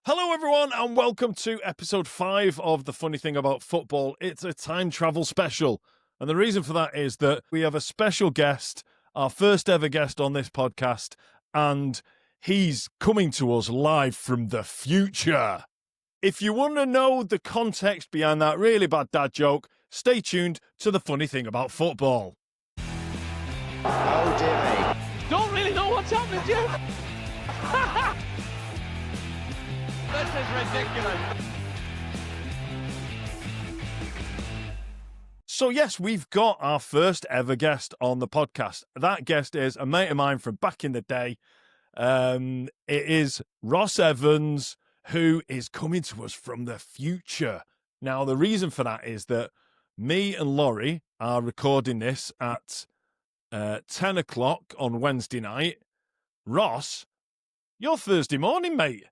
Hello, everyone, and welcome to episode 5 of The Funny Thing About Football. It's a time travel special. And the reason for that is that we have a special guest, our first ever guest on this podcast, and he's coming to us live from the future. If you want to know the context behind that really bad dad joke, stay tuned to The Funny Thing About Football. Oh, dear me. Don't really know what's happening, Jeff. This is ridiculous. So yes, we've got our first ever guest on the podcast. That guest is a mate of mine from back in the day. It is Ross Evans, who is coming to us from the future. Now, the reason for that is that me and Laurie are recording this at 10 o'clock on Wednesday night. Ross, you're Thursday morning, mate.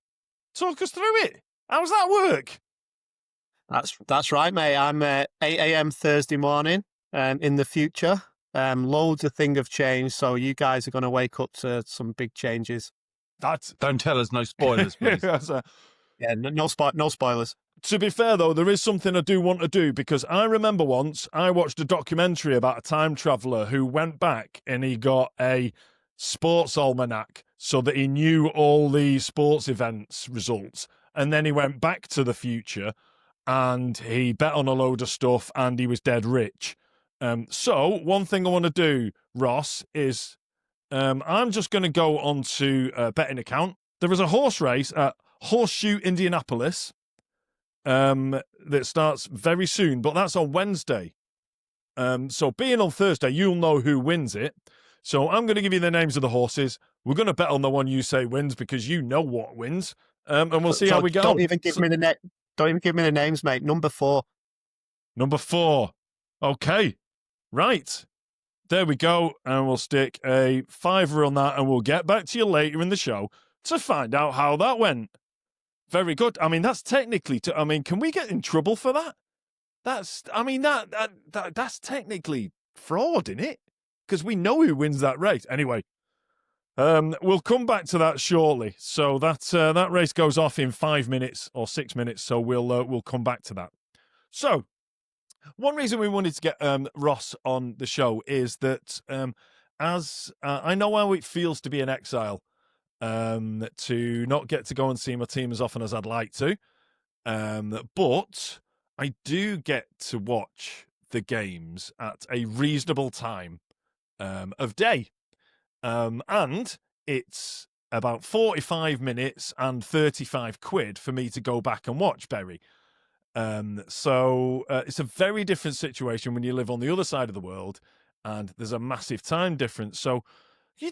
Talk us through it. How's that work? That's right, mate. I'm 8 a.m. Thursday morning in the future. Loads of things have changed, so you guys are going to wake up to some big changes. Don't tell us no spoilers, please. Yeah, no spoilers. To be fair, though, there is something I do want to do, because I remember once I watched a documentary about a time traveller who went back and he got a sports almanac so that he knew all the sports events results. And then he went back to the future and he bet on a load of stuff and he was dead rich. So one thing I want to do, Ross, is I'm just going to go onto a betting account. There is a horse race at Horseshoe, Indianapolis, that starts very soon, but that's on Wednesday. So being on Thursday, you'll know who wins it. So I'm going to give you the names of the horses. We're going to bet on the one you say wins because you know what wins, and we'll see how we go. Don't even give me the names, mate. Number 4. Number 4. Okay, right. There we go, and we'll stick a £5 on that, and we'll get back to you later in the show to find out how that went. Very good. I mean, that's technically. Can we get in trouble for that? That's technically fraud, isn't it? Because we know who wins that race. Anyway, we'll come back to that shortly. So that race goes off in 5 minutes or 6 minutes. So we'll come back to that. So one reason we wanted to get Ross on the show is that as I know how it feels to be in exile, to not get to go and see my team as often as I'd like to, but I do get to watch the games at a reasonable time of day, and it's about 45 minutes and 35 quid for me to go back and watch Berry. So it's a very different situation when you live on the other side of the world and there's a massive time difference. So you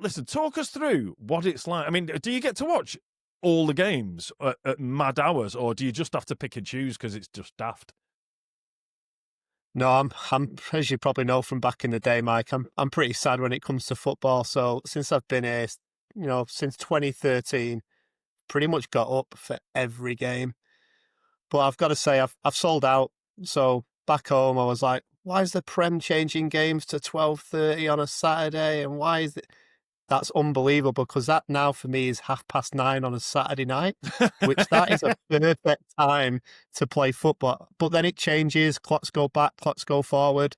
listen, talk us through what it's like. I mean, do you get to watch all the games at mad hours, or do you just have to pick and choose because it's just daft? No, I'm as you probably know from back in the day, Mike. I'm pretty sad when it comes to football. So since I've been here, since 2013, pretty much got up for every game. But I've got to say, I've sold out. So back home, I was like, why is the Prem changing games to 12:30 on a Saturday? And why is it? That's unbelievable, because that now for me is 9:30 on a Saturday night, which that is a perfect time to play football. But then it changes, clocks go back, clocks go forward.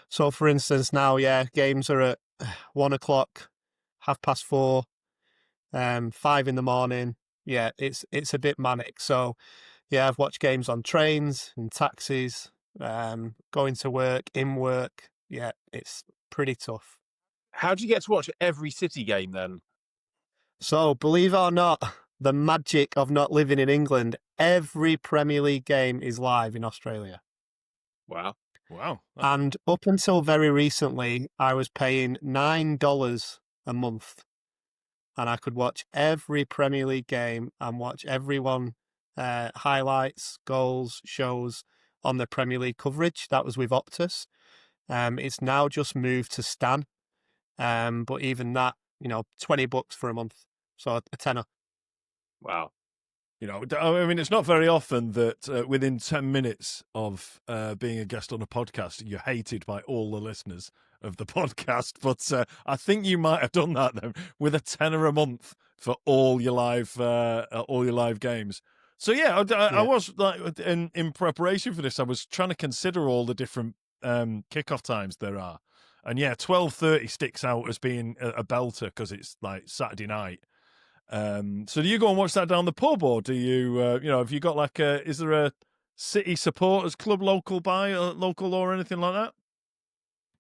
So for instance, now, games are at 1 o'clock, 4:30, 5 in the morning. Yeah, it's a bit manic. So yeah, I've watched games on trains and taxis, going to work, in work. Yeah, it's pretty tough. How do you get to watch every City game then? So, believe it or not, the magic of not living in England, every Premier League game is live in Australia. Wow. And up until very recently, I was paying $9 a month, and I could watch every Premier League game and watch everyone, highlights, goals, shows on the Premier League coverage. That was with Optus. It's now just moved to Stan. But even that, $20 for a month, so a tenner. Wow. I mean, it's not very often that within 10 minutes of being a guest on a podcast, you're hated by all the listeners of the podcast. But I think you might have done that then with a tenner a month for all your live games. So yeah, I was like in preparation for this, I was trying to consider all the different kickoff times there are, and yeah, 12:30 sticks out as being a belter because it's like Saturday night. So do you go and watch that down the pub, or do you, have you got like is there a City supporters club local or anything like that?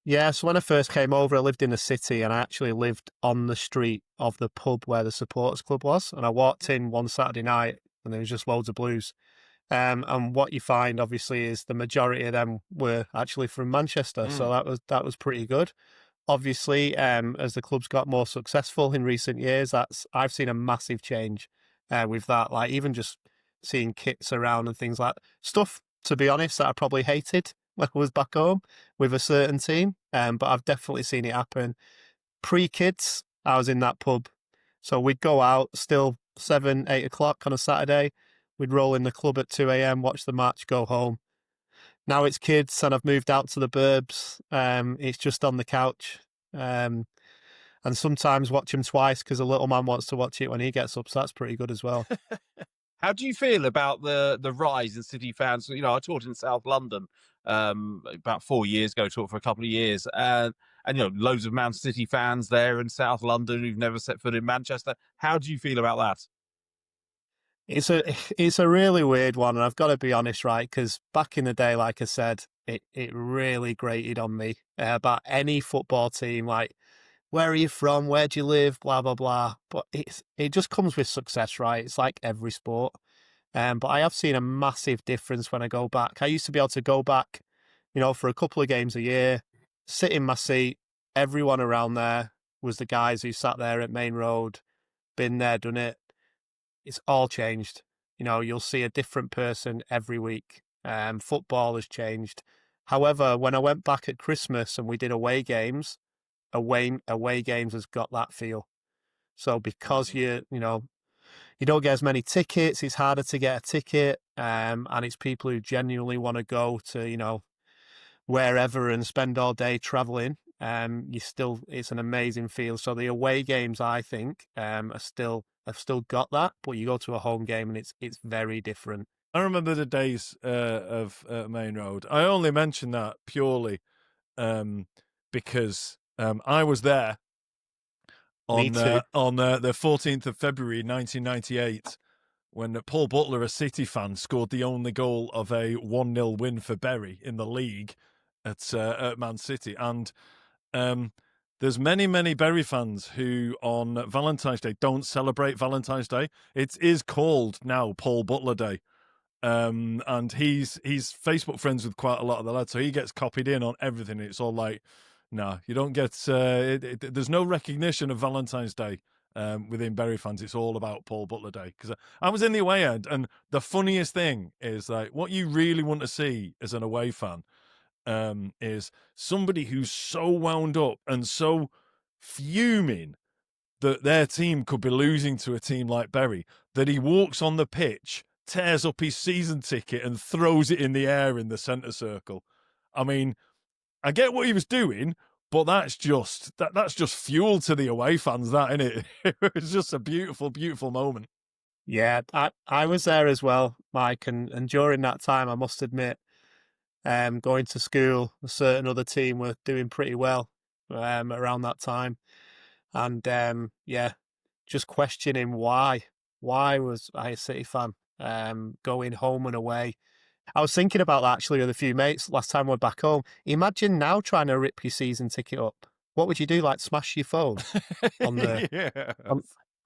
Yeah, so when I first came over, I lived in the city and I actually lived on the street of the pub where the supporters club was. And I walked in one Saturday night and there was just loads of Blues. And what you find, obviously, is the majority of them were actually from Manchester. So that was pretty good. Obviously, as the club's got more successful in recent years, I've seen a massive change with that. Like even just seeing kits around and things like stuff. To be honest, that I probably hated when I was back home with a certain team. But I've definitely seen it happen. Pre-kids, I was in that pub, so we'd go out still 7, 8 o'clock on a Saturday. We'd roll in the club at 2 a.m., watch the match, go home. Now it's kids, and I've moved out to the burbs. It's just on the couch, and sometimes watch him twice because the little man wants to watch it when he gets up. So that's pretty good as well. How do you feel about the rise in City fans? You know, I taught in South London about 4 years ago. Taught for a couple of years, and loads of Man City fans there in South London who've never set foot in Manchester. How do you feel about that? It's a really weird one, and I've got to be honest, right? Because back in the day, like I said, it really grated on me about any football team. Like, where are you from? Where do you live? Blah blah blah. But it just comes with success, right? It's like every sport. But I have seen a massive difference when I go back. I used to be able to go back, for a couple of games a year, sit in my seat. Everyone around there was the guys who sat there at Main Road, been there, done it. It's all changed. You'll see a different person every week. Football has changed. However, when I went back at Christmas and we did away games has got that feel. So because you don't get as many tickets, it's harder to get a ticket, and it's people who genuinely want to go to wherever and spend all day traveling. It's an amazing feel. So the away games, I think, have still got that, but you go to a home game and it's very different. I remember the days of Main Road. I only mention that purely because I was there on the 14th of February 1998 when Paul Butler, a City fan, scored the only goal of a 1-0 win for Bury in the league at Man City. And there's many Bury fans who on Valentine's Day don't celebrate Valentine's Day. It is called now Paul Butler Day. And he's Facebook friends with quite a lot of the lads, so he gets copied in on everything. It's all like, no, you don't get. There's no recognition of Valentine's Day within Bury fans. It's all about Paul Butler Day. Because I was in the away end, and the funniest thing is like what you really want to see as an away fan is somebody who's so wound up and so fuming that their team could be losing to a team like Bury that he walks on the pitch, tears up his season ticket and throws it in the air in the centre circle. I mean, I get what he was doing, but that's just fuel to the away fans, that, isn't it? It was just a beautiful, beautiful moment. Yeah, I was there as well, Mike, and during that time, I must admit, going to school, a certain other team were doing pretty well around that time. And just questioning why was I a City fan going home and away. I was thinking about that actually with a few mates last time we were back home. Imagine now trying to rip your season ticket up. What would you do? Like smash your phone on the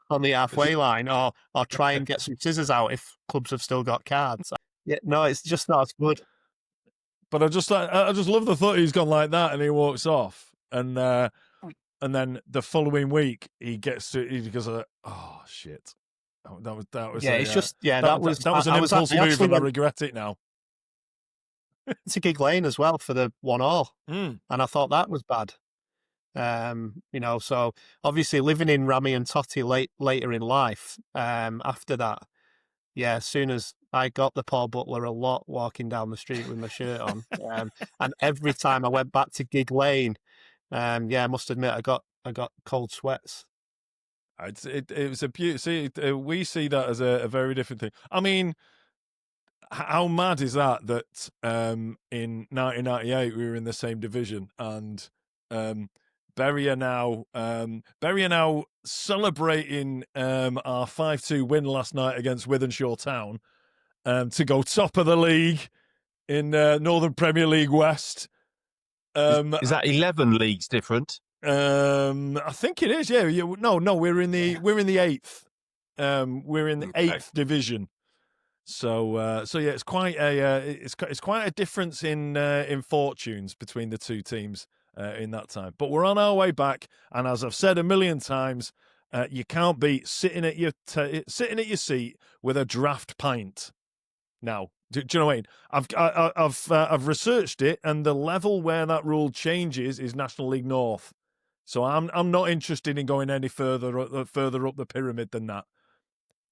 on the halfway line, or try and get some scissors out if clubs have still got cards. Yeah, no, it's just not as good. But I just love the thought he's gone like that and he walks off, and then the following week he goes, oh shit. That was that was an impulse move, and I regret it now. To Gig Lane as well for the 1-1, and I thought that was bad. So obviously living in Rami and Totti later in life, after that, as soon as I got the Paul Butler a lot walking down the street with my shirt on, and every time I went back to Gig Lane, I must admit I got cold sweats. It was a beauty. See, we see that as a very different thing. I mean, how mad is that? That in 1998 we were in the same division, and Bury are now celebrating our 5-2 win last night against Wythenshawe Town to go top of the league in Northern Premier League West. Is that 11 leagues different? I think it is. Yeah. No, we're in the eighth. We're in the eighth division. So yeah, it's quite a difference in fortunes between the two teams in that time. But we're on our way back, and as I've said a million times, you can't be sitting at your seat with a draft pint. Now, do you know what I mean? I've researched it, and the level where that rule changes is National League North. So I'm not interested in going any further up the pyramid than that.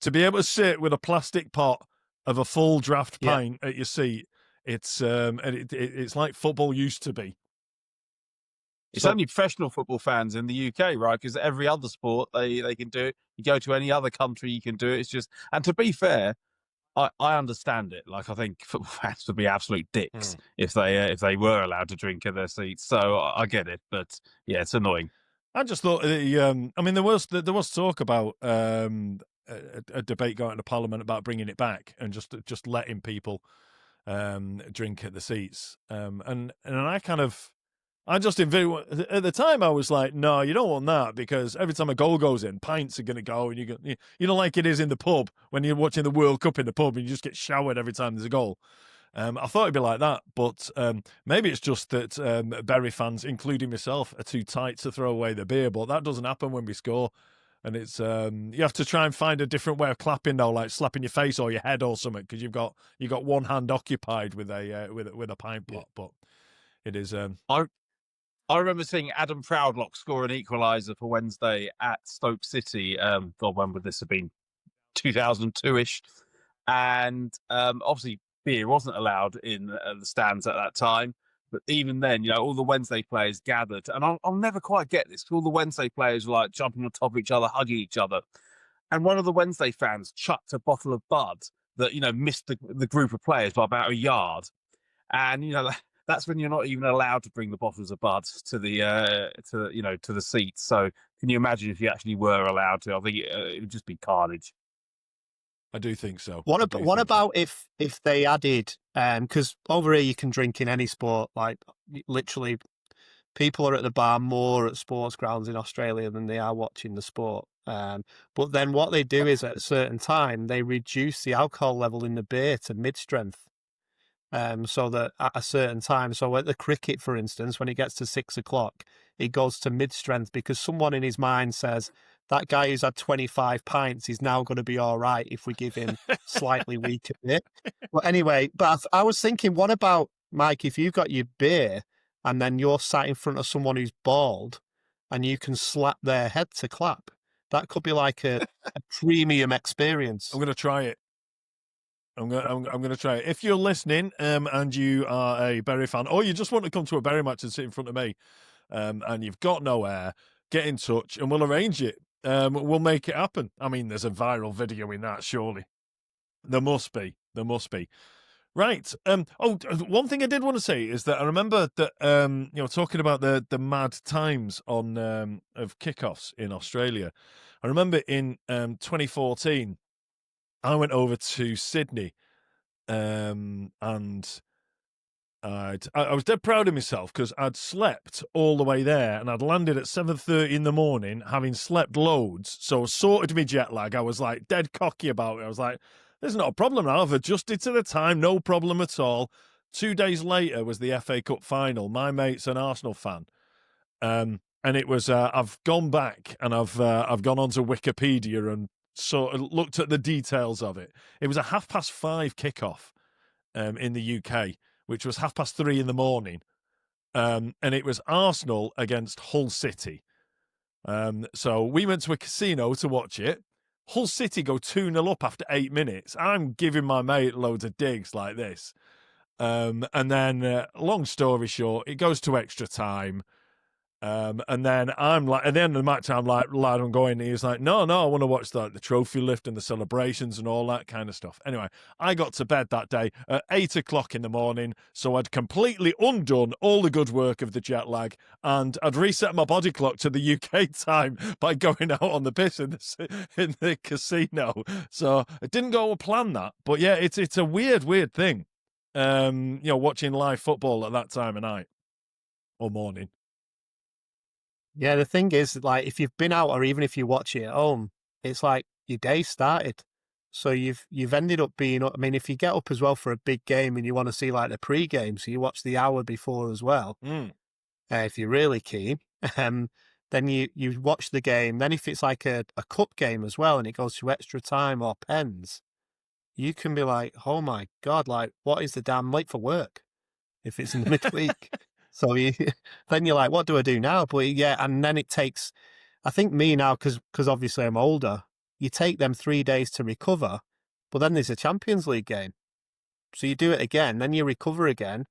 To be able to sit with a plastic pot of a full draft pint at your seat, it's like football used to be. It's only professional football fans in the UK, right? Because every other sport they can do it. You go to any other country, you can do it. It's just, and to be fair, I understand it. Like, I think football fans would be absolute dicks if they were allowed to drink in their seats. So I get it, but yeah, it's annoying. I just thought I mean, there was talk about a debate going to Parliament about bringing it back and just letting people drink at the seats. And I just at the time I was like, no, you don't want that, because every time a goal goes in, pints are going to go, and you know, like it is in the pub when you're watching the World Cup in the pub and you just get showered every time there's a goal. I thought it'd be like that, but maybe it's just that Bury fans, including myself, are too tight to throw away the beer. But that doesn't happen when we score, and it's you have to try and find a different way of clapping though, like slapping your face or your head or something, because you've got one hand occupied with a pint pot. But it is. I remember seeing Adam Proudlock score an equaliser for Wednesday at Stoke City. God, when would this have been? 2002-ish, and obviously beer wasn't allowed in the stands at that time. But even then, you know, all the Wednesday players gathered, and I'll never quite get this. All the Wednesday players were like jumping on top of each other, hugging each other, and one of the Wednesday fans chucked a bottle of Bud that, you know, missed the group of players by about a yard, and you know. That's when you're not even allowed to bring the bottles of Bud to the seats. So can you imagine if you actually were allowed to? I think it would just be carnage. I do think so. What about if they added, because over here you can drink in any sport, like literally people are at the bar more at sports grounds in Australia than they are watching the sport. But then what they do is at a certain time, they reduce the alcohol level in the beer to mid-strength. So that at a certain time, so at the cricket, for instance, when it gets to 6 o'clock, it goes to mid-strength, because someone in his mind says, that guy who's had 25 pints is now going to be all right if we give him slightly weaker beer. But anyway, I was thinking, what about, Mike, if you've got your beer and then you're sat in front of someone who's bald and you can slap their head to clap? That could be like a premium experience. I'm going to try it. I'm going to try it. If you're listening and you are a Bury fan, or you just want to come to a Bury match and sit in front of me, and you've got no hair, get in touch and we'll arrange it. We'll make it happen. I mean, there's a viral video in that, surely. There must be. Right. One thing I did want to say is that I remember that talking about the mad times on of kickoffs in Australia. I remember in 2014. I went over to Sydney, and I was dead proud of myself because I'd slept all the way there, and I'd landed at 7:30 in the morning, having slept loads. So I sorted my jet lag. I was like dead cocky about it. I was like, "There's not a problem now. I've adjusted to the time, no problem at all." 2 days later was the FA Cup final. My mate's an Arsenal fan, and it was. I've gone back and I've gone onto Wikipedia and sort of looked at the details of it. It was a 5:30 kickoff in the UK, which was 3:30 in the morning, and it was Arsenal against Hull City. So we went to a casino to watch it. Hull City go 2-0 up after 8 minutes. I'm giving my mate loads of digs like this, and then long story short, it goes to extra time. And then I'm like, at the end of the match, I'm like, lad, I'm going. And he's like, no, I want to watch the trophy lift and the celebrations and all that kind of stuff. Anyway, I got to bed that day at 8:00 in the morning. So I'd completely undone all the good work of the jet lag, and I'd reset my body clock to the UK time by going out on the piss in the casino. So I didn't go to plan that. But yeah, it's a weird thing. Watching live football at that time of night or morning. Yeah, the thing is, like, if you've been out or even if you watch it at home, it's like your day started. So you've ended up being, I mean, if you get up as well for a big game and you want to see like the pre-game, so you watch the hour before as well, if you're really keen, then you watch the game. Then if it's like a cup game as well and it goes to extra time or pens, you can be like, oh my God, like, what is the damn late for work if it's in the midweek? So then you're like, what do I do now? But yeah, and then it takes, I think me now, because obviously I'm older, you take them 3 days to recover, but then there's a Champions League game. So you do it again, then you recover again,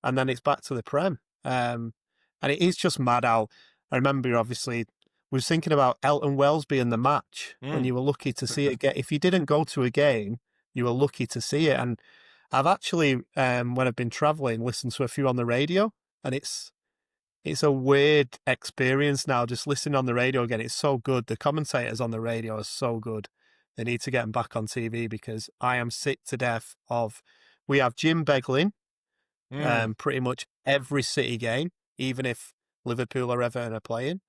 and then it's back to the Prem. And it is just mad how, I remember obviously, we was thinking about Elton Wellesby in the match when you were lucky to see it again. If you didn't go to a game, you were lucky to see it. And I've actually, when I've been traveling, listened to a few on the radio. And it's a weird experience now, just listening on the radio again. It's so good. The commentators on the radio are so good. They need to get them back on TV because I am sick to death of. We have Jim Beglin, pretty much every City game, even if Liverpool or Everton are playing.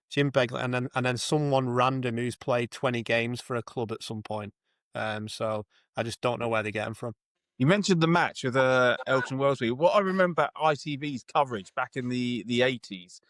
Jim Beglin, and then someone random who's played 20 games for a club at some point. So I just don't know where they get them from. You mentioned the match with Elton Wellesby. What I remember about ITV's coverage back in the 80s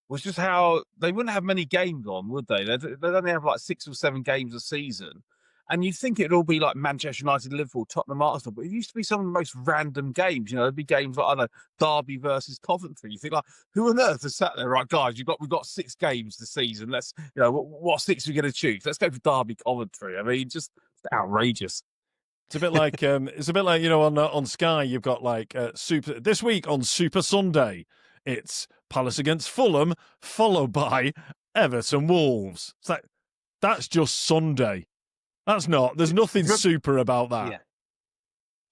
was just how they wouldn't have many games on, would they? They'd only have like 6 or 7 games a season. And you'd think it'd all be like Manchester United, Liverpool, Tottenham, Arsenal, but it used to be some of the most random games. You know, there'd be games like, I don't know, Derby versus Coventry. You think like, who on earth has sat there? Right, guys, we've got 6 games this season. Let's, what 6 are we going to choose? Let's go for Derby, Coventry. I mean, just outrageous. It's a bit like on Sky you've got like Super this week on Super Sunday. It's Palace against Fulham, followed by Everton Wolves. It's like that's just Sunday. That's not. There's nothing super about that. Yeah.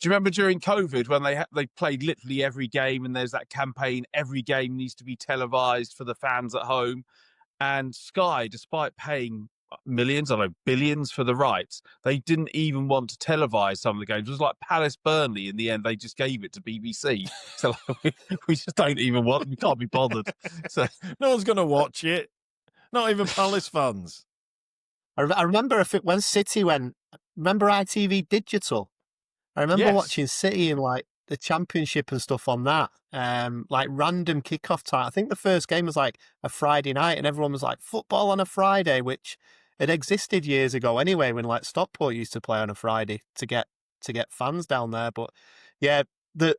Do you remember during COVID when they played literally every game, and there's that campaign, every game needs to be televised for the fans at home, and Sky, despite paying millions, I don't know, billions for the rights, they didn't even want to televise some of the games. It was like Palace Burnley. In the end, they just gave it to BBC. So we just don't even we can't be bothered. So no one's going to watch it. Not even Palace fans. I remember when City went. Remember ITV Digital? I remember watching City in like the Championship and stuff on that. Like random kickoff time. I think the first game was like a Friday night, and everyone was like, football on a Friday, which it existed years ago anyway, when like Stockport used to play on a Friday to get fans down there. But yeah,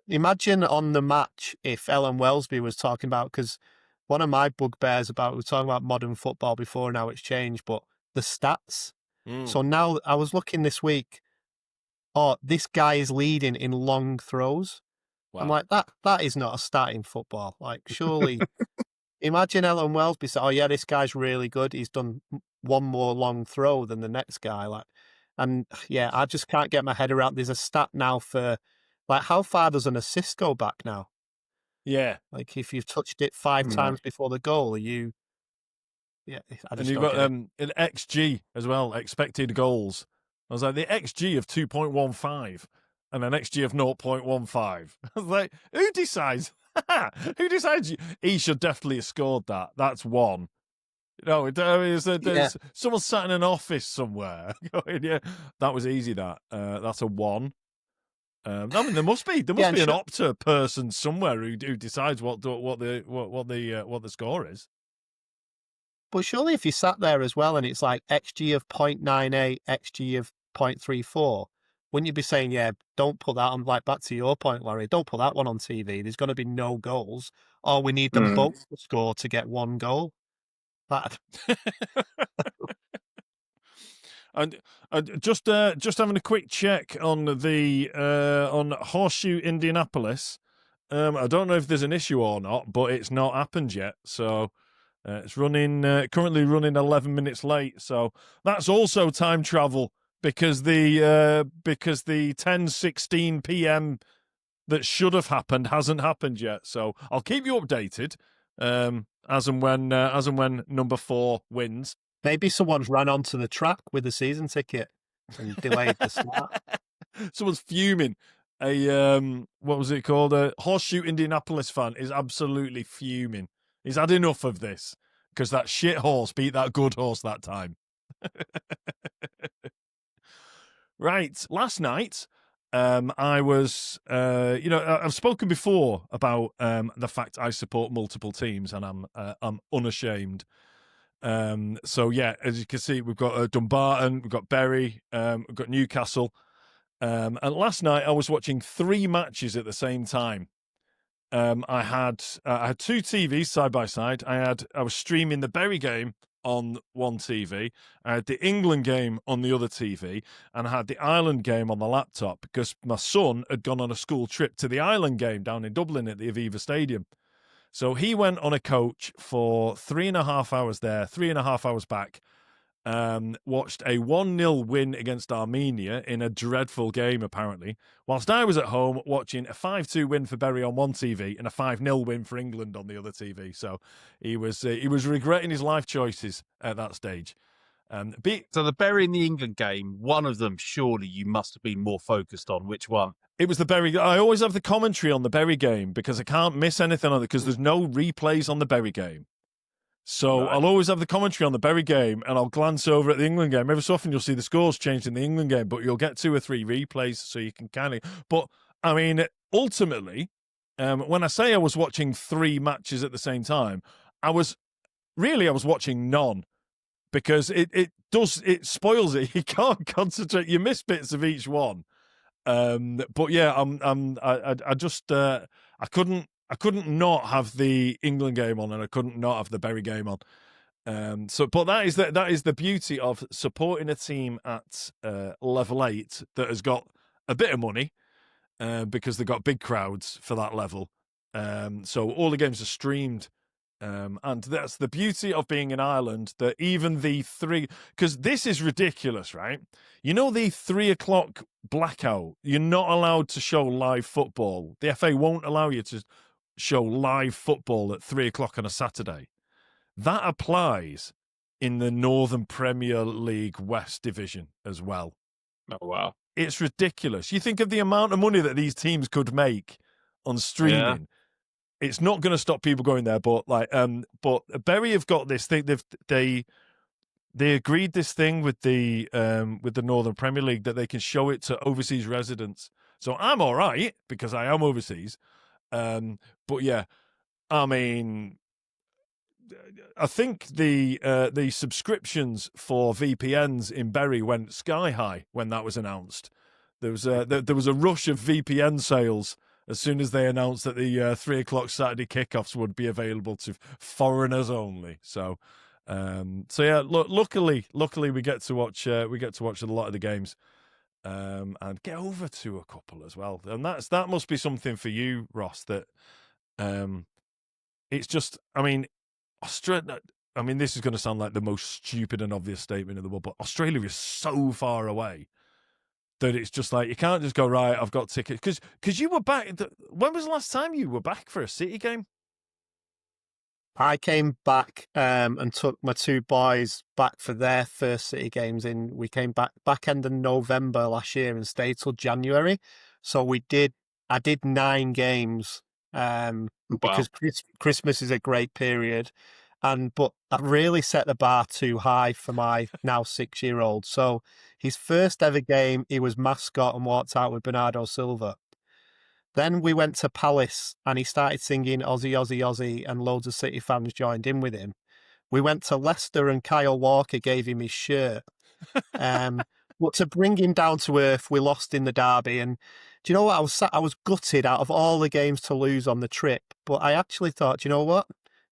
imagine on the match if Ellen Wellesby was talking about, because one of my bugbears we were talking about modern football before, now it's changed, but the stats. So now I was looking this week, this guy is leading in long throws. Wow. I'm like, that is not a stat in football. Like, surely, imagine Ellen Wellesby say, oh yeah, this guy's really good. He's done one more long throw than the next guy. Like, and yeah, I just can't get my head around. There's a stat now for, like, how far does an assist go back now? Yeah. Like, if you've touched it 5 times before the goal, are you... Yeah, and you've got an XG as well, expected goals. I was like, the XG of 2.15 and an XG of 0.15. I was like, who decides? Who decides? He should definitely have scored that. That's one. There's someone sat in an office somewhere going, yeah, that was easy. That's a 1. I mean, there must be an Opta person somewhere who decides what the score is. But surely if you sat there as well and it's like XG of 0.98, XG of 0.34, wouldn't you be saying, yeah, don't put that on, like, back to your point, Laurie, don't put that one on TV. There's going to be no goals, or we need them both to score to get 1 goal. Bad. And just having a quick check on the on Horseshoe Indianapolis. I don't know if there's an issue or not, but it's not happened yet. So it's currently running 11 minutes late. So that's also time travel because the 10:16 p.m. that should have happened hasn't happened yet. So I'll keep you updated as and when number 4 wins. Maybe someone's ran onto the track with a season ticket and delayed the start. Someone's fuming. What was it called? A Horseshoe Indianapolis fan is absolutely fuming. He's had enough of this because that shit horse beat that good horse that time. Right, last night, I was, I've spoken before about the fact I support multiple teams, and I'm unashamed. So yeah, as you can see, we've got Dumbarton, we've got Bury, we've got Newcastle. And last night I was watching 3 matches at the same time. I had 2 TVs side by side. I was streaming the Bury game on one TV. I had the England game on the other TV, and I had the Ireland game on the laptop because my son had gone on a school trip to the Ireland game down in Dublin at the Aviva Stadium. So he went on a coach for 3.5 hours there, 3.5 hours back. Watched a 1-0 win against Armenia in a dreadful game, apparently, whilst I was at home watching a 5-2 win for Bury on one TV and a 5-0 win for England on the other TV. So he was regretting his life choices at that stage. So the Bury and the England game, one of them surely you must have been more focused on. Which one? It was the Bury. I always have the commentary on the Bury game because I can't miss anything on it because there's no replays on the Bury game. So right. I'll always have the commentary on the Bury game, and I'll glance over at the England game. Every so often you'll see the scores changed in the England game, but you'll get 2 or 3 replays, so you can kind of... But, I mean, ultimately, when I say I was watching 3 matches at the same time, I was watching none, because it spoils it. You can't concentrate. You miss bits of each one. But yeah, I couldn't not have the England game on, and I couldn't not have the Bury game on. But that is the beauty of supporting a team at level 8 that has got a bit of money, because they've got big crowds for that level. So all the games are streamed. And that's the beauty of being in Ireland, that even the 3, because this is ridiculous, right? You know, the 3 o'clock blackout, you're not allowed to show live football. The FA won't allow you to show live football at 3 o'clock on a Saturday. That applies in the Northern Premier League West Division as well. Oh, wow. It's ridiculous. You think of the amount of money that these teams could make on streaming. Yeah. It's not going to stop people going there, but Bury have got this thing. They agreed this thing with the Northern Premier League that they can show it to overseas residents. So I'm all right because I am overseas. But yeah, I mean, I think the subscriptions for VPNs in Bury went sky high when that was announced. There was a rush of VPN sales as soon as they announced that the 3 o'clock Saturday kickoffs would be available to foreigners only. So yeah, luckily we get to watch a lot of the games, and get over to a couple as well. And that must be something for you, Ross. That it's just, I mean, Australia. I mean, this is going to sound like the most stupid and obvious statement in the world, but Australia is so far away that it's just like, you can't just go, right, I've got tickets. Because you were back. When was the last time you were back for a City game? I came back and took my 2 boys back for their first City games. We came back end of November last year and stayed till January. So I did 9 games because Christmas is a great period. But I've really set the bar too high for my now 6-year-old. So his first ever game, he was mascot and walked out with Bernardo Silva. Then we went to Palace and he started singing Aussie, Aussie, Aussie, and loads of City fans joined in with him. We went to Leicester and Kyle Walker gave him his shirt. But to bring him down to earth, we lost in the derby. And do you know what? I was gutted out of all the games to lose on the trip. But I actually thought, you know what?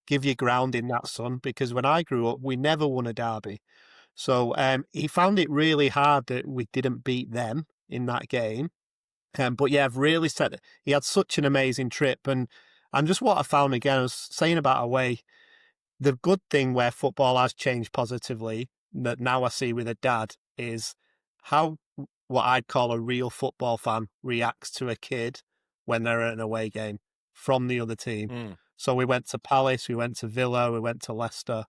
Give you ground in that, son, because when I grew up, we never won a derby. So he found it really hard that we didn't beat them in that game. But yeah, I've really said he had such an amazing trip, and just what I found again, I was saying about away. The good thing where football has changed positively that now I see with a dad is how what I'd call a real football fan reacts to a kid when they're at an away game from the other team. Mm. So we went to Palace, we went to Villa, we went to Leicester,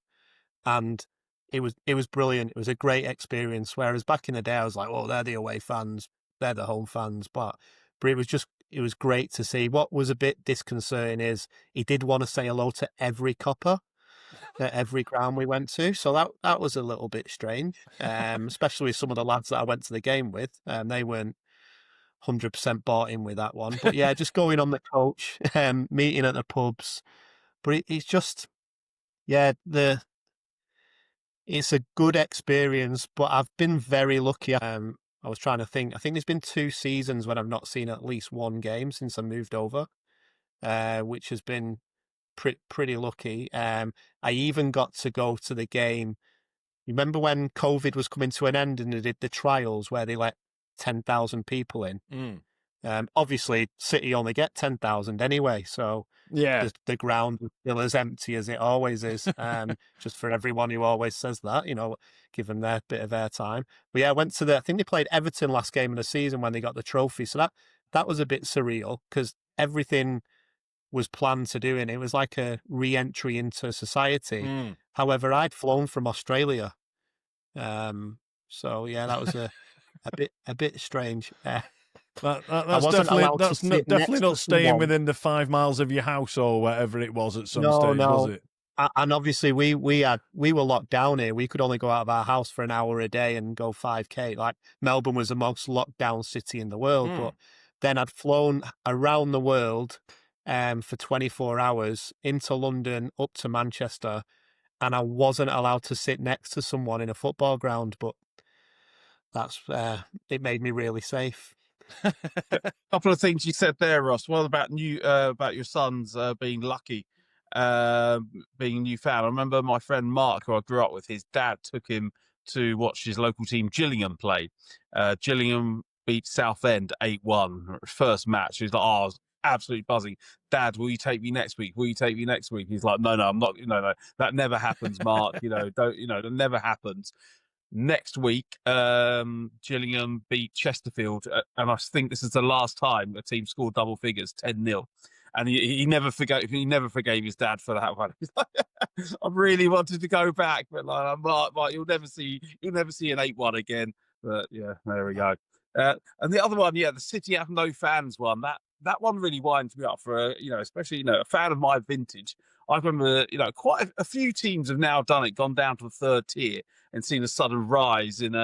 and it was brilliant. It was a great experience. Whereas back in the day, I was like, "Oh, they're the away fans, they're the home fans," but it was great to see. What was a bit disconcerting is he did want to say hello to every copper at every ground we went to, so that was a little bit strange. Especially with some of the lads that I went to the game with, they weren't 100% bought in with that one. But yeah, just going on the coach, meeting at the pubs, but it's just yeah it's a good experience, but I've been very lucky. I was trying to think. I think there's been 2 seasons when I've not seen at least one game since I moved over, which has been pretty lucky. I even got to go to the game. Remember when COVID was coming to an end and they did the trials where they let 10,000 people in? Mm. Obviously, City only get 10,000 anyway, so Yeah. the ground was still as empty as it always is. Just for everyone who always says that, give them their bit of airtime. But yeah, I went to I think they played Everton last game of the season when they got the trophy. So that was a bit surreal because everything was planned to do, and it was like a re-entry into society. Mm. However, I'd flown from Australia, so yeah, that was a bit strange. That's wasn't allowed to sit definitely next not to staying someone. within the 5 miles of your house or whatever it was at some No, stage, was no. it? And obviously, we were locked down here. We could only go out of our house for an hour a day and go 5K. Like Melbourne was the most locked down city in the world, but then I'd flown around the world for 24 hours into London, up to Manchester, and I wasn't allowed to sit next to someone in a football ground. But that's it made me really safe. Couple of things you said there, Ross. What about about your sons being lucky, being a new fan? I remember my friend Mark, who I grew up with. His dad took him to watch his local team Gillingham play. Gillingham beat Southend 8-1. First match. He was like, "Oh, I was absolutely buzzing. Dad, will you take me next week? Will you take me next week?" He's like, "No, I'm not. No, that never happens, Mark. Don't. That never happens." Next week, Gillingham beat Chesterfield, and I think this is the last time a team scored double figures, 10-0. And he never forgave his dad for that one. He's like, I really wanted to go back, but like, Mark, you'll never see an 8-1 again. But yeah, there we go. And the other one, the City have no fans one. That one really winds me up for especially a fan of my vintage. I remember quite a few teams have now done it, gone down to the 3rd tier, and seen a sudden rise in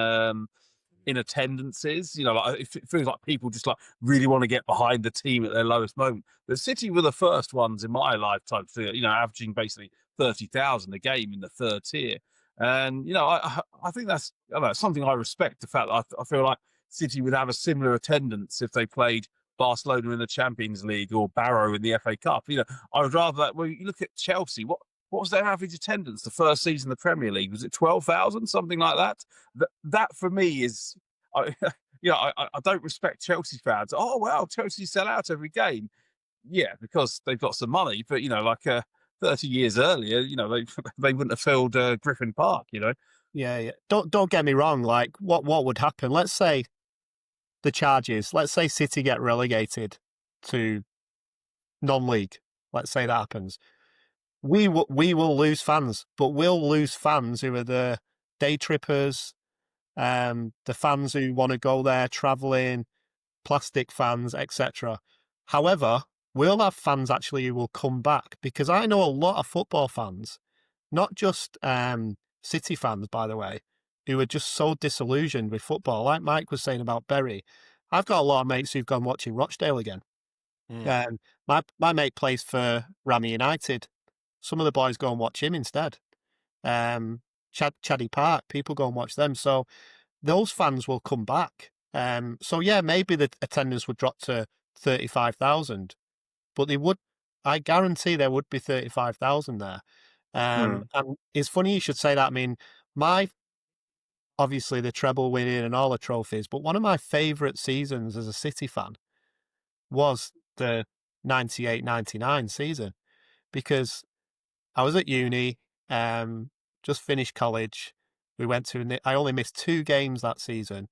attendances. Like it feels like people just like really want to get behind the team at their lowest moment. But City were the first ones in my lifetime to averaging basically 30,000 a game in the 3rd tier. And I think that's something I respect. The fact that I feel like City would have a similar attendance if they played Barcelona in the Champions League or Barrow in the FA Cup. I would rather that. Well, you look at Chelsea. What was their average attendance the first season of the Premier League? Was it 12,000, something like that? That for me is, I don't respect Chelsea fans. Oh wow, Chelsea sell out every game. Yeah, because they've got some money. But 30 years earlier, they wouldn't have filled Griffin Park. Yeah. Don't get me wrong. Like, what would happen? Let's say the charges. Let's say City get relegated to non-league. Let's say that happens. We will lose fans, but we'll lose fans who are the day trippers, the fans who want to go there traveling, plastic fans, etc. However, we'll have fans actually who will come back, because I know a lot of football fans, not just City fans, by the way, who are just so disillusioned with football. Like Mike was saying about Bury, I've got a lot of mates who've gone watching Rochdale again. My mate plays for Rami United. Some of the boys go and watch him instead. Chaddy Park, people go and watch them. So those fans will come back. So yeah, maybe the attendance would drop to 35,000, but I guarantee there would be 35,000 there. And it's funny you should say that. I mean, obviously the treble winning and all the trophies, but one of my favourite seasons as a City fan was the 98-99 season, because I was at uni, just finished college. I only missed 2 games that season.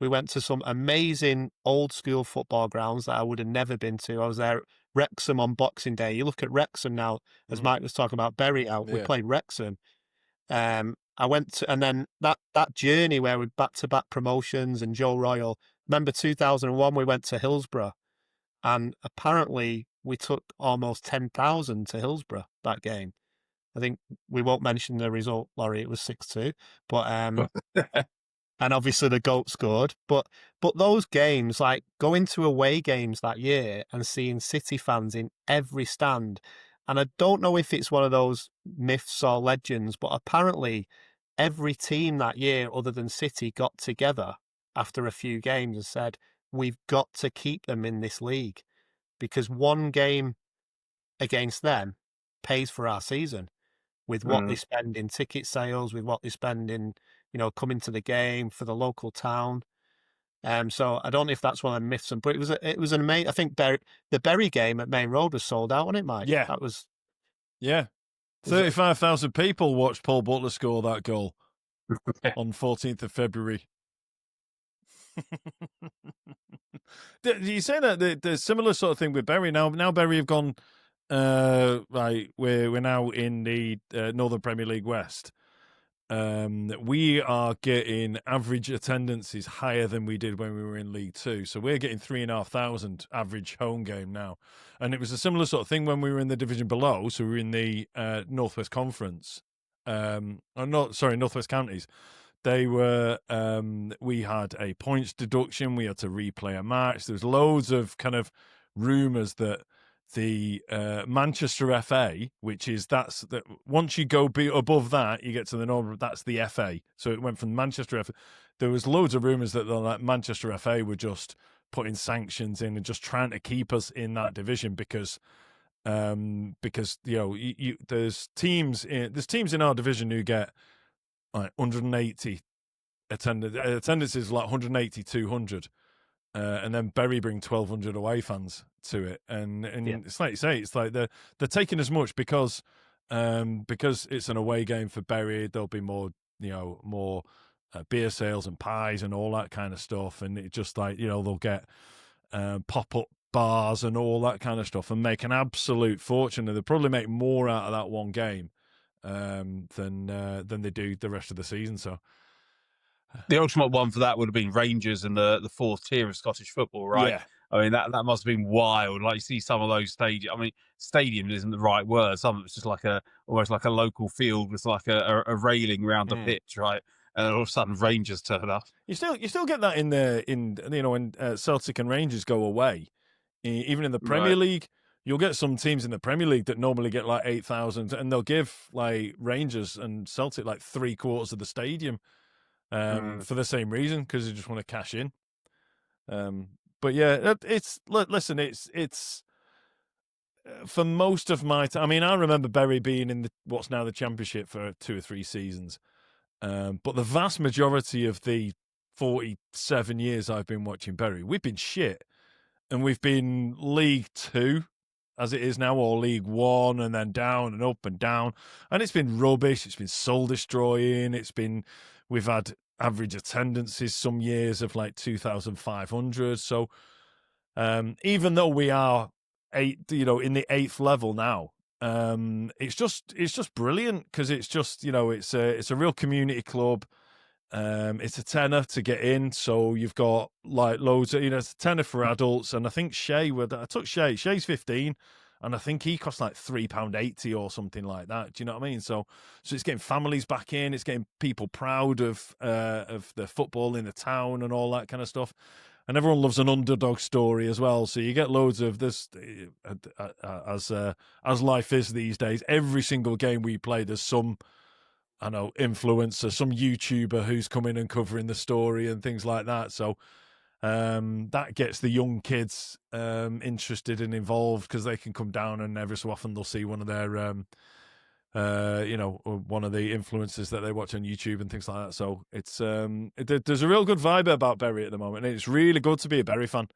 We went to some amazing old school football grounds that I would have never been to. I was there at Wrexham on Boxing Day. You look at Wrexham now, as Mike was talking about Bury out. We Yeah. played Wrexham. I went to, and then that journey where we back-to-back promotions and Joe Royal. Remember 2001, we went to Hillsborough, and apparently we took almost 10,000 to Hillsborough that game. I think we won't mention the result, Laurie. It was 6-2, but and obviously the goat scored. But those games, like going to away games that year and seeing City fans in every stand, and I don't know if it's one of those myths or legends, but apparently every team that year other than City got together after a few games and said, we've got to keep them in this league, because one game against them pays for our season, with what they spend in ticket sales, with what they spend in, coming to the game for the local town. So I don't know if that's one of the myths, but it was an amazing. I think the Bury game at Main Road was sold out, wasn't it, Mike? Yeah. That was. Yeah. 35,000 people watched Paul Butler score that goal on 14th of February. You say that there's similar sort of thing with Bury now. Now Bury have gone right. We're now in the Northern Premier League West. We are getting average attendances higher than we did when we were in League Two. So we're getting 3,500 average home game now. And it was a similar sort of thing when we were in the division below. So we were in the Northwest Conference. Northwest Counties. They were, we had a points deduction. We had to replay a match. There was loads of kind of rumours that the Manchester FA, which is once you go above that, you get to the normal. That's the FA. So it went from Manchester FA. There was loads of rumours that the Manchester FA were just putting sanctions in and just trying to keep us in that division because there's teams in our division who get like 180 attendances, like 180, 200. And then Bury bring 1,200 away fans to it, and It's like you say, it's like they're taking as much because it's an away game for Bury. There'll be more beer sales and pies and all that kind of stuff, and it just like they'll get pop up bars and all that kind of stuff and make an absolute fortune. And they'll probably make more out of that one game than they do the rest of the season. So. The ultimate one for that would have been Rangers and the fourth tier of Scottish football, right? Yeah. I mean, that must have been wild. Like, you see some of those stadiums. I mean, stadium isn't the right word. Some of it's just like almost like a local field with like a railing around the pitch, right? And all of a sudden, Rangers turn up. You still get that when Celtic and Rangers go away, even in the Premier League. You'll get some teams in the Premier League that normally get like 8,000, and they'll give like Rangers and Celtic like 3/4 of the stadium. For the same reason, because they just want to cash in. But yeah, it's for most of my time. I mean, I remember Bury being in what's now the Championship for 2 or 3 seasons. But the vast majority of the 47 years I've been watching Bury, we've been shit, and we've been League Two, as it is now, or League One, and then down and up and down, and it's been rubbish. It's been soul destroying. We've had average attendances some years of like 2,500. So even though we are in the 8th level now, it's just brilliant, because it's just it's a real community club. It's a tenner to get in, so you've got like loads of it's a tenner for adults, and I think I took Shay's 15. And I think he cost like £3.80 or something like that. Do you know what I mean? So it's getting families back in. It's getting people proud of the football in the town and all that kind of stuff. And everyone loves an underdog story as well. So you get loads of this as life is these days. Every single game we play, there's some influencer, some YouTuber who's coming and covering the story and things like that. So. That gets the young kids interested and involved, because they can come down and every so often they'll see one of their one of the influencers that they watch on YouTube and things like that. So it's there's a real good vibe about Bury at the moment, and it's really good to be a Bury fan.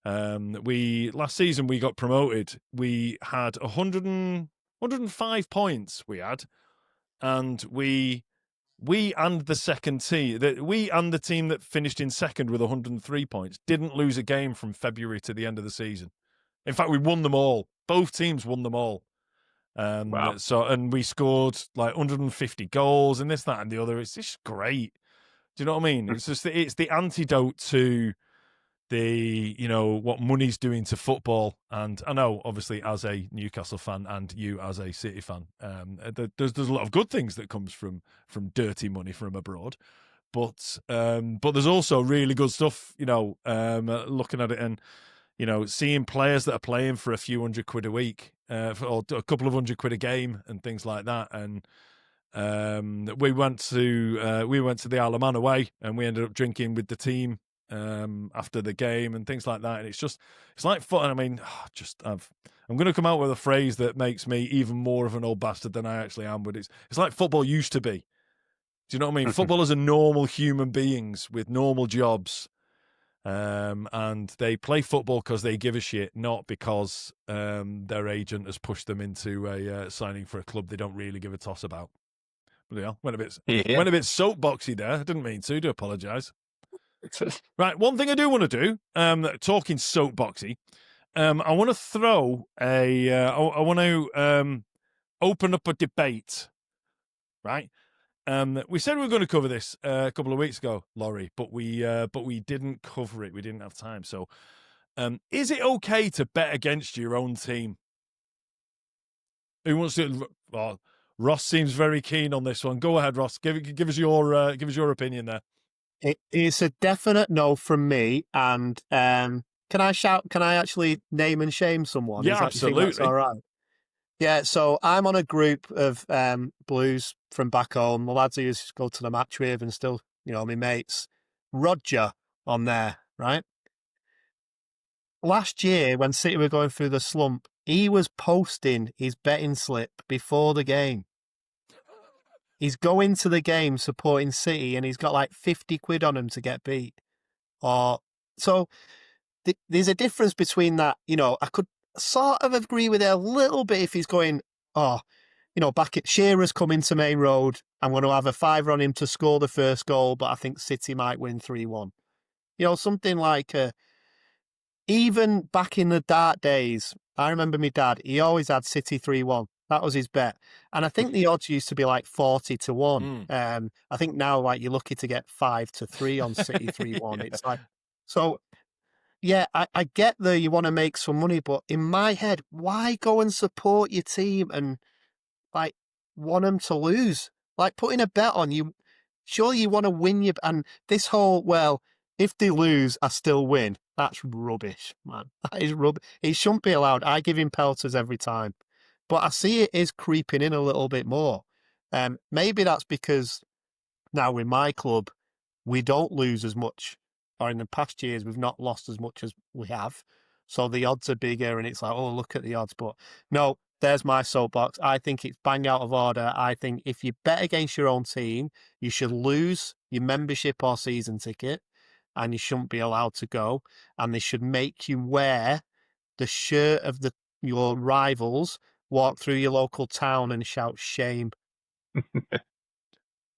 We last season we got promoted. We had 105 points. We had, and we and the second team that we and the team that finished in second with 103 points didn't lose a game from February to the end of the season. In fact, we won them all. Both teams won them all. Wow. So, and we scored like 150 goals and this, that, and the other. It's just great. Do you know what I mean? It's just it's the antidote to the what money's doing to football. And I know, obviously, as a Newcastle fan and you as a City fan, there's a lot of good things that comes from dirty money from abroad. But there's also really good stuff. Looking at it and seeing players that are playing for a few £100 a week, or a couple of £100 a game, and things like that. And we went to the Isle of Man away, and we ended up drinking with the team after the game and things like that. And it's like fun. I mean, I'm going to come out with a phrase that makes me even more of an old bastard than I actually am. But it's like football used to be. Do you know what I mean? Footballers are normal human beings with normal jobs. And they play football because they give a shit, not because their agent has pushed them into signing for a club they don't really give a toss about. But yeah, went a bit soapboxy there. I didn't mean to. Do apologise. Right, one thing I do want to do, talking soapboxy, I want to throw I want to open up a debate, right? We said we were going to cover this a couple of weeks ago, Laurie, but we didn't cover it. We didn't have time. So, is it okay to bet against your own team? Who wants to? Well, Ross seems very keen on this one. Go ahead, Ross. Give us your opinion there. It's a definite no from me. And can I shout? Can I actually name and shame someone? Yeah, absolutely. That's all right. Yeah, so I'm on a group of Blues from back home. The lads I used to go to the match with and still, my mates. Roger on there, right? Last year, when City were going through the slump, he was posting his betting slip before the game. He's going to the game supporting City and he's got like 50 quid on him to get beat. So there's a difference between that. I could sort of agree with it a little bit if he's going, back at Shearer's coming to Main Road. I'm going to have a fiver on him to score the first goal, but I think City might win 3-1. Something like even back in the dark days, I remember my dad, he always had City 3-1. That was his bet. And I think the odds used to be like 40-1. I think now, like, you're lucky to get 5-3 on City 3-1. It's like, so yeah, I get that you want to make some money, but in my head, why go and support your team and like want them to lose? Like putting a bet on you, surely you want to win and this whole, well, if they lose, I still win. That's rubbish, man. That is rubbish. It shouldn't be allowed. I give him pelters every time. But I see it is creeping in a little bit more. Maybe that's because now with my club, we don't lose as much, or in the past years, we've not lost as much as we have. So the odds are bigger and it's like, oh, look at the odds. But no, there's my soapbox. I think it's bang out of order. I think if you bet against your own team, you should lose your membership or season ticket and you shouldn't be allowed to go. And they should make you wear the shirt of your rivals, walk through your local town and shout shame.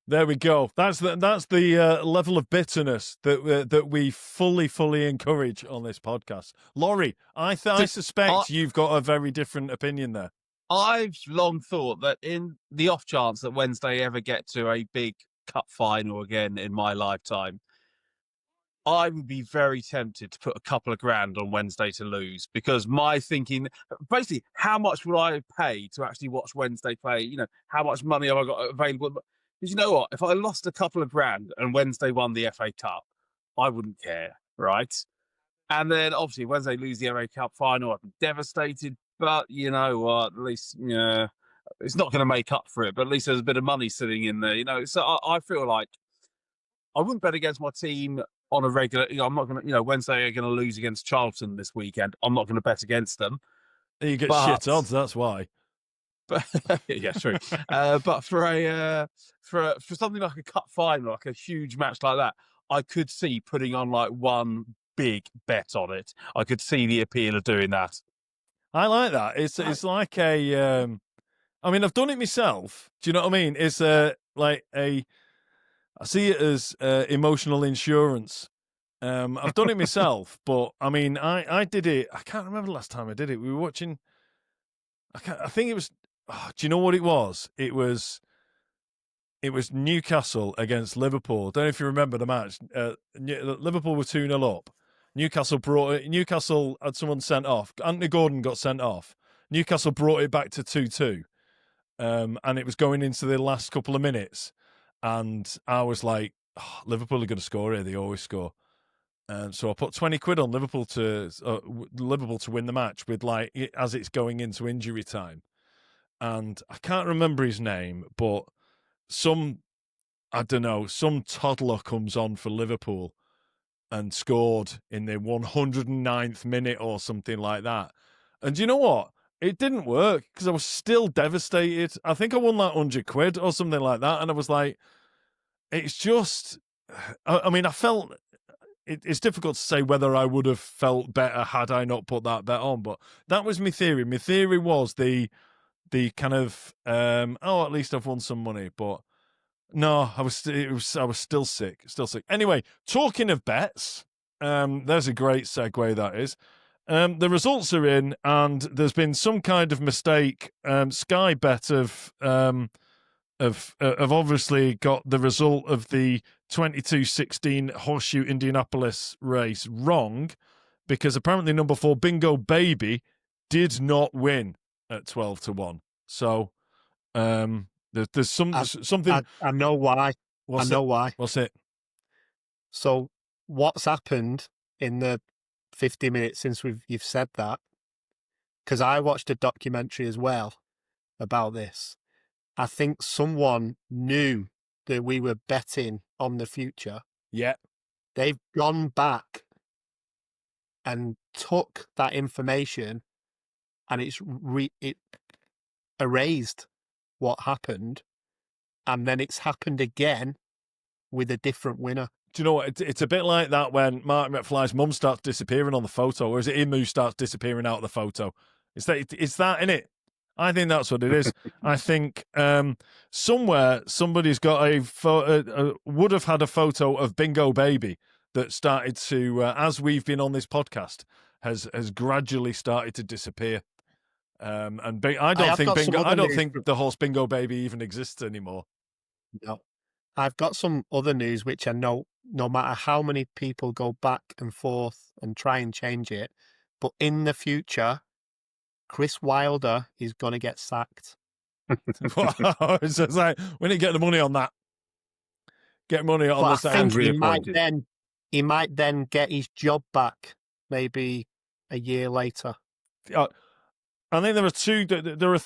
There we go. That's the level of bitterness that we fully encourage on this podcast. Laurie, I suspect you've got a very different opinion there. I've long thought that in the off chance that Wednesday ever get to a big cup final again in my lifetime, I would be very tempted to put a couple of grand on Wednesday to lose, because my thinking, basically, how much would I pay to actually watch Wednesday play? How much money have I got available? Because you know what? If I lost a couple of grand and Wednesday won the FA Cup, I wouldn't care, right? And then obviously Wednesday lose the FA Cup final, I'd be devastated. But you know what? At least, it's not going to make up for it. But at least there's a bit of money sitting in there, So I feel like I wouldn't bet against my team on a regular. I'm not going to. Wednesday are going to lose against Charlton this weekend. I'm not going to bet against them. You get shit odds. That's why. But yeah, true. But for something like a cup final, like a huge match like that, I could see putting on like one big bet on it. I could see the appeal of doing that. I like that. It's like a. I mean, I've done it myself. Do you know what I mean? It's like a. I see it as emotional insurance. I've done it myself, but I mean, I did it. I can't remember the last time I did it. We were watching. I think it was. Oh, do you know what it was? It was Newcastle against Liverpool. Don't know if you remember the match. Liverpool were 2-0 up. Newcastle had someone sent off. Anthony Gordon got sent off. Newcastle brought it back to 2-2. And it was going into the last couple of minutes. And I was like, oh, Liverpool are going to score here. They always score. So I put 20 quid on Liverpool to win the match with as it's going into injury time. And I can't remember his name, but some toddler comes on for Liverpool and scored in the 109th minute or something like that. And do you know what? It didn't work because I was still devastated. I think I won like 100 quid or something like that. And I was like, it's just, I mean, I felt, it's difficult to say whether I would have felt better had I not put that bet on, but that was my theory. My theory was the kind of, at least I've won some money, but no, I was still sick. Anyway, talking of bets, there's a great segue that is. The results are in, and there's been some kind of mistake. Sky Bet have obviously got the result of the 22-16 Horseshoe Indianapolis race wrong, because apparently number 4 Bingo Baby did not win at 12-1. So there's something. I know why. Why. What's it? So what's happened in the 50 minutes since you've said that? Because I watched a documentary as well about this. I think someone knew that we were betting on the future. Yeah. They've gone back and took that information, and it erased what happened, and then it's happened again with a different winner. Do you know what? It's a bit like that when Mark McFly's mum starts disappearing on the photo, or is it him who starts disappearing out of the photo? It's that innit? I think that's what it is. I think somewhere somebody's got would have had a photo of Bingo Baby that started to, as we've been on this podcast, has gradually started to disappear. I don't think the horse Bingo Baby even exists anymore. No. I've got some other news which I know no matter how many people go back and forth and try and change it, but in the future, Chris Wilder is going to get sacked. It's just like, we need to get the money on that. Get money on but this. I think he might then get his job back maybe a year later. I think there are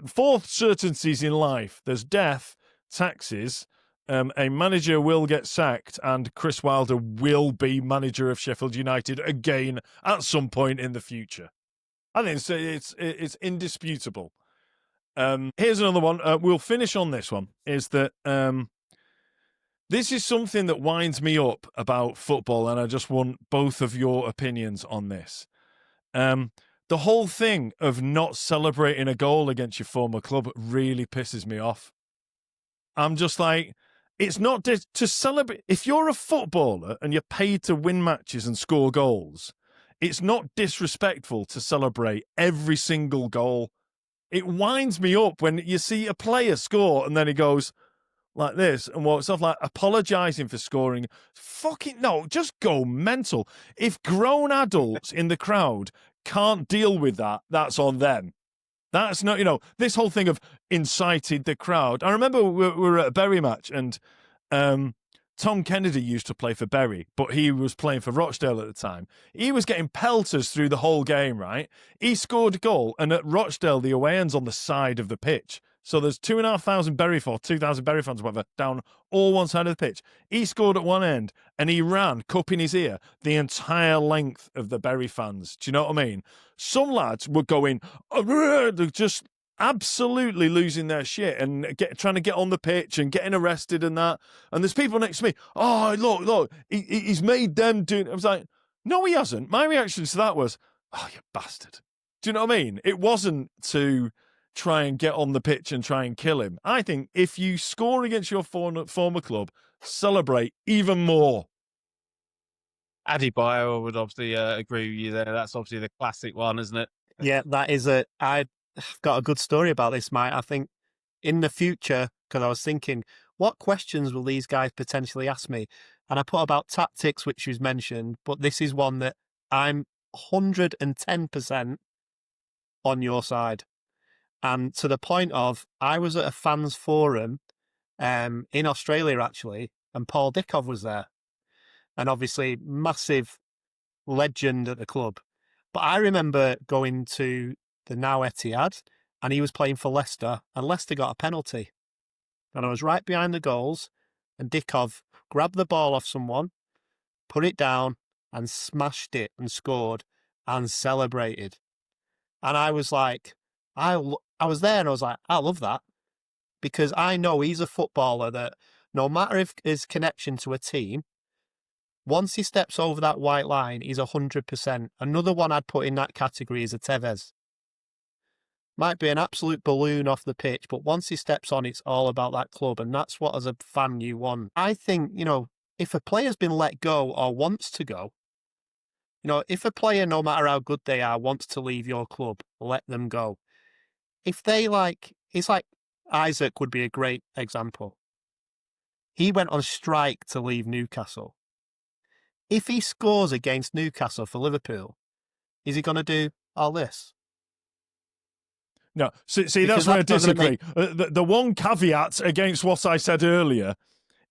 four certainties in life. There's death, taxes, a manager will get sacked, and Chris Wilder will be manager of Sheffield United again at some point in the future. I think it's indisputable. Here's another one. We'll finish on this one. Is that this is something that winds me up about football, and I just want both of your opinions on this. The whole thing of not celebrating a goal against your former club really pisses me off. I'm just like, it's not to celebrate. If you're a footballer and you're paid to win matches and score goals, it's not disrespectful to celebrate every single goal. It winds me up when you see a player score and then he goes like this and walks off, like apologising for scoring. Fucking no, just go mental. If grown adults in the crowd can't deal with that, that's on them. That's not, this whole thing of incited the crowd. I remember we were at a Bury match, and Tom Kennedy used to play for Bury, but he was playing for Rochdale at the time. He was getting pelters through the whole game, right? He scored a goal, and at Rochdale, the away end's on the side of the pitch. So there's 2,500 Bury fans, 2,000 Bury fans, whatever, down all one side of the pitch. He scored at one end, and he ran, cup in his ear, the entire length of the Bury fans. Do you know what I mean? Some lads were going, they're just absolutely losing their shit and trying to get on the pitch and getting arrested and that. And there's people next to me, oh, look, he's made them do it. I was like, No, he hasn't. My reaction to that was, oh, you bastard. Do you know what I mean? It wasn't to try and get on the pitch and try and kill him. I think if you score against your former club, celebrate even more. Adebayo would obviously agree with you there. That's obviously the classic one, isn't it? Yeah, that is I've got a good story about this, Mike. I think in the future, because I was thinking, what questions will these guys potentially ask me? And I put about tactics, which was mentioned, but this is one that I'm 110% on your side. And to the point of, I was at a fans forum in Australia, actually, and Paul Dickov was there. And obviously, massive legend at the club. But I remember going to the now Etihad, and he was playing for Leicester, and Leicester got a penalty. And I was right behind the goals, and Dickov grabbed the ball off someone, put it down, and smashed it and scored and celebrated. And I was like, I was there and I was like, I love that, because I know he's a footballer that no matter if his connection to a team, once he steps over that white line, he's 100%. Another one I'd put in that category is a Tevez. Might be an absolute balloon off the pitch, but once he steps on, it's all about that club. And that's what, as a fan, you want. I think, if a player's been let go or wants to go, if a player, no matter how good they are, wants to leave your club, let them go. If they it's like Isaac would be a great example. He went on strike to leave Newcastle. If he scores against Newcastle for Liverpool, is he going to do all this? No, see, that's where I disagree. The one caveat against what I said earlier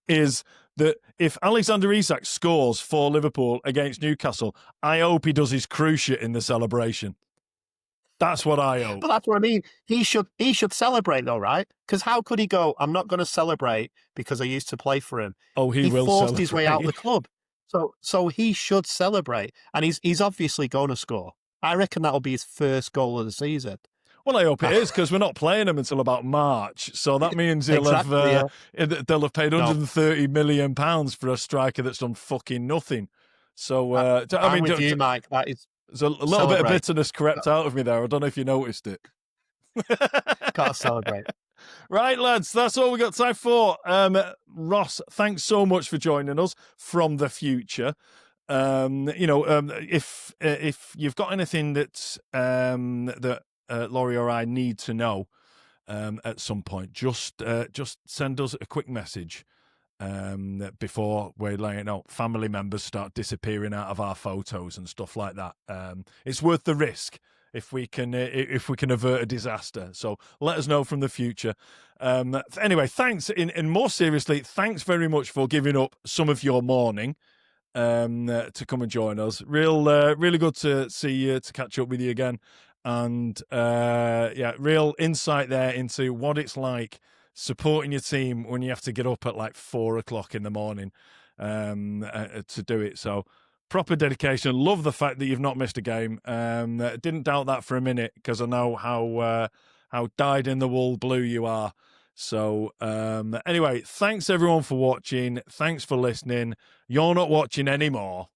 is that if Alexander Isak scores for Liverpool against Newcastle, I hope he does his cruise shit in the celebration. That's what I hope. But that's what I mean. He should celebrate though, right? Because how could he go, I'm not going to celebrate because I used to play for him? Oh, he will forced celebrate. His way out of the club. So he should celebrate. And he's obviously going to score. I reckon that'll be his first goal of the season. Well, I hope it is, because we're not playing him until about March. So that means they'll have paid £130 million for a striker that's done fucking nothing. So, I'm with you, Mike. That is, there's a little bit of bitterness crept out of me there. I don't know if you noticed it. Gotta celebrate. Right, lads, that's all we got time for. Ross, thanks so much for joining us from the future. If you've got anything that Laurie or I need to know at some point, just send us a quick message before we're laying out. Family members start disappearing out of our photos and stuff like that. It's worth the risk if we can avert a disaster. So let us know from the future. Anyway, thanks. And more seriously, thanks very much for giving up some of your morning to come and join us. Really good to see you, to catch up with you again. And real insight there into what it's like supporting your team when you have to get up at like 4 o'clock in the morning to do it. So proper dedication. Love the fact that you've not missed a game. Didn't doubt that for a minute, because I know how dyed in the wool blue you are. So anyway, thanks everyone for watching. Thanks for listening. You're not watching anymore.